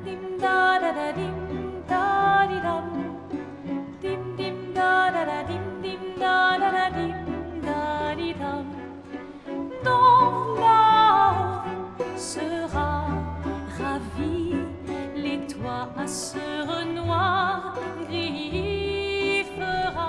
dim da da da dim da di dum, dim dim da da da dim da da da dim da di dum. Donc là-haut sera ravi, les toits à ce noir gris fera.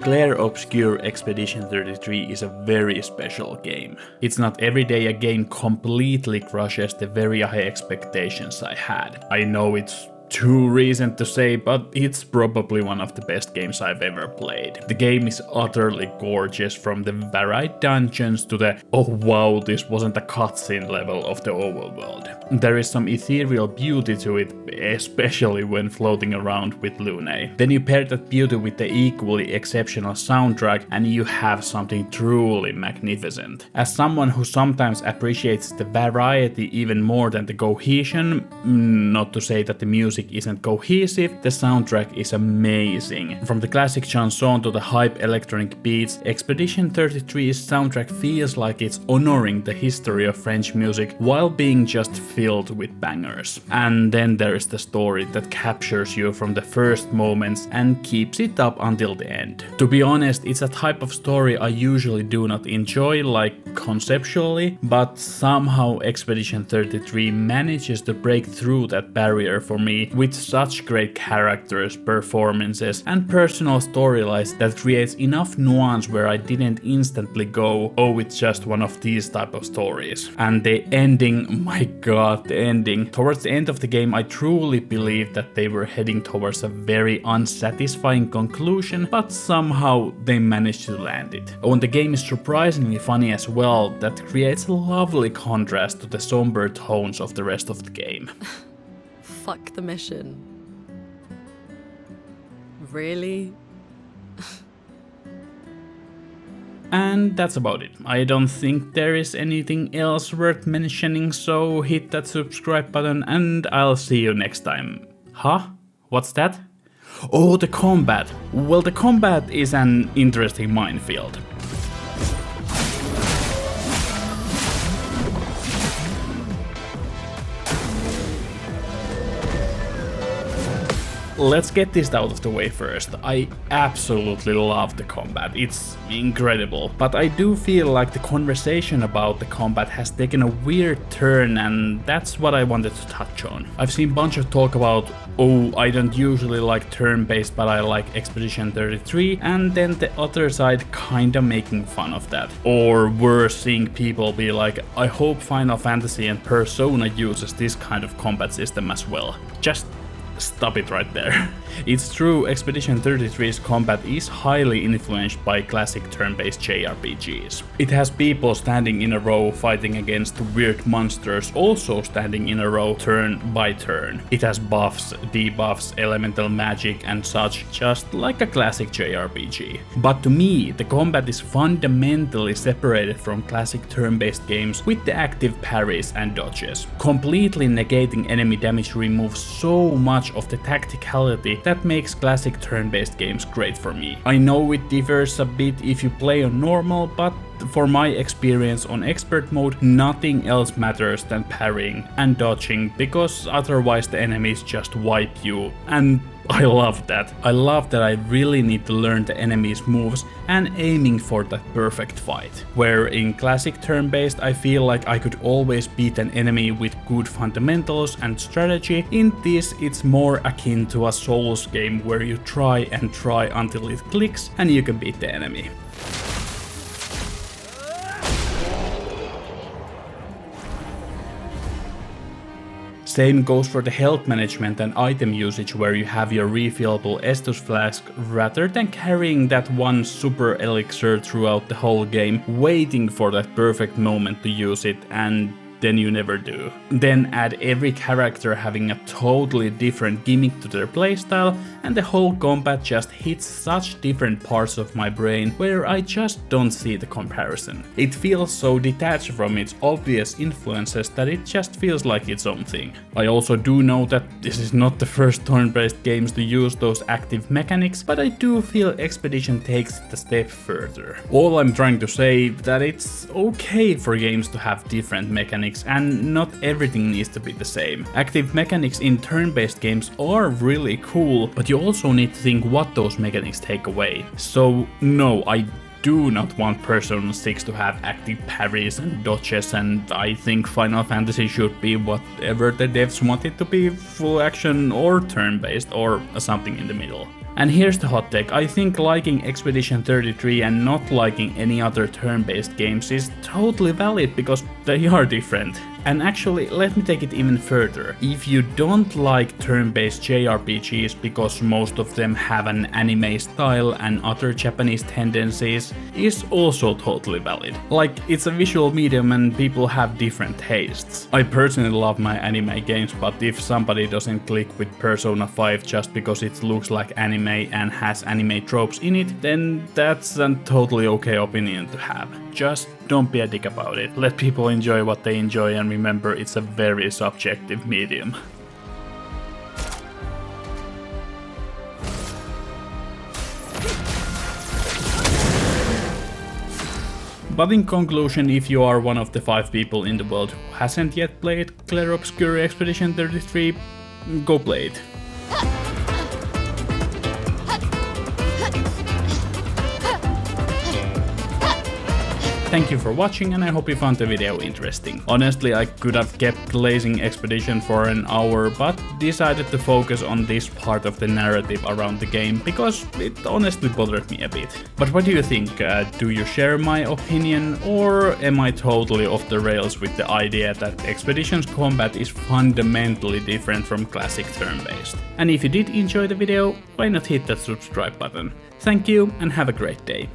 Clair Obscur Expedition 33 is a very special game. It's not every day a game completely crushes the very high expectations I had. I know it's too recent to say, but it's probably one of the best games I've ever played. The game is utterly gorgeous, from the varied dungeons to the oh wow, this wasn't a cutscene level of the overworld. There is some ethereal beauty to it, especially when floating around with Lune. Then you pair that beauty with the equally exceptional soundtrack and you have something truly magnificent. As someone who sometimes appreciates the variety even more than the cohesion, not to say that the music isn't cohesive, the soundtrack is amazing. From the classic chanson to the hype electronic beats, Expedition 33's soundtrack feels like it's honoring the history of French music while being just filled with bangers. And then there is the story that captures you from the first moments and keeps it up until the end. To be honest, it's a type of story I usually do not enjoy, like conceptually, but somehow Expedition 33 manages to break through that barrier for me with such great characters, performances, and personal storylines that creates enough nuance where I didn't instantly go, oh, it's just one of these type of stories. And the ending, my god, the ending. Towards the end of the game, I truly believed that they were heading towards a very unsatisfying conclusion, but somehow they managed to land it. Oh, and the game is surprisingly funny as well, that creates a lovely contrast to the somber tones of the rest of the game. Fuck the mission. Really? And that's about it. I don't think there is anything else worth mentioning, so hit that subscribe button and I'll see you next time. Huh? What's that? Oh, the combat. Well, the combat is an interesting minefield. Let's get this out of the way first. I absolutely love the combat, it's incredible. But I do feel like the conversation about the combat has taken a weird turn, and that's what I wanted to touch on. I've seen a bunch of talk about, oh, I don't usually like turn-based, but I like Expedition 33, and then the other side kinda making fun of that. Or worse, seeing people be like, I hope Final Fantasy and Persona uses this kind of combat system as well. Just stop it right there. It's true, Expedition 33's combat is highly influenced by classic turn-based JRPGs. It has people standing in a row fighting against weird monsters also standing in a row turn by turn. It has buffs, debuffs, elemental magic and such, just like a classic JRPG. But to me, the combat is fundamentally separated from classic turn-based games with the active parries and dodges. Completely negating enemy damage removes so much of the tacticality that makes classic turn-based games great for me. I know it differs a bit if you play on normal, but for my experience on expert mode, nothing else matters than parrying and dodging, because otherwise the enemies just wipe you, and I love that. I love that I really need to learn the enemy's moves and aiming for that perfect fight. Where in classic turn-based I feel like I could always beat an enemy with good fundamentals and strategy, in this it's more akin to a Souls game where you try and try until it clicks and you can beat the enemy. Same goes for the health management and item usage, where you have your refillable Estus flask rather than carrying that one super elixir throughout the whole game, waiting for that perfect moment to use it, and then you never do. Then add every character having a totally different gimmick to their playstyle, and the whole combat just hits such different parts of my brain where I just don't see the comparison. It feels so detached from its obvious influences that it just feels like its own thing. I also do know that this is not the first turn-based games to use those active mechanics, but I do feel Expedition takes it a step further. All I'm trying to say that it's okay for games to have different mechanics mechanics, and not everything needs to be the same. Active mechanics in turn-based games are really cool, but you also need to think what those mechanics take away. So no, I do not want Persona 6 to have active parries and dodges, and I think Final Fantasy should be whatever the devs want it to be, full action or turn-based or something in the middle. And here's the hot take: I think liking Expedition 33 and not liking any other turn-based games is totally valid because they are different. And actually, let me take it even further. If you don't like turn-based JRPGs because most of them have an anime style and other Japanese tendencies, is also totally valid. Like, it's a visual medium and people have different tastes. I personally love my anime games, but if somebody doesn't click with Persona 5 just because it looks like anime and has anime tropes in it, then that's a totally okay opinion to have. Just don't be a dick about it. Let people enjoy what they enjoy, and remember, it's a very subjective medium. But in conclusion, if you are one of the 5 people in the world who hasn't yet played Clair Obscur Expedition 33, go play it. Thank you for watching, and I hope you found the video interesting. Honestly, I could have kept lazing Expedition for an hour, but decided to focus on this part of the narrative around the game because it honestly bothered me a bit. But what do you think? Do you share my opinion, or am I totally off the rails with the idea that Expedition's combat is fundamentally different from classic turn-based? And if you did enjoy the video, why not hit that subscribe button? Thank you and have a great day.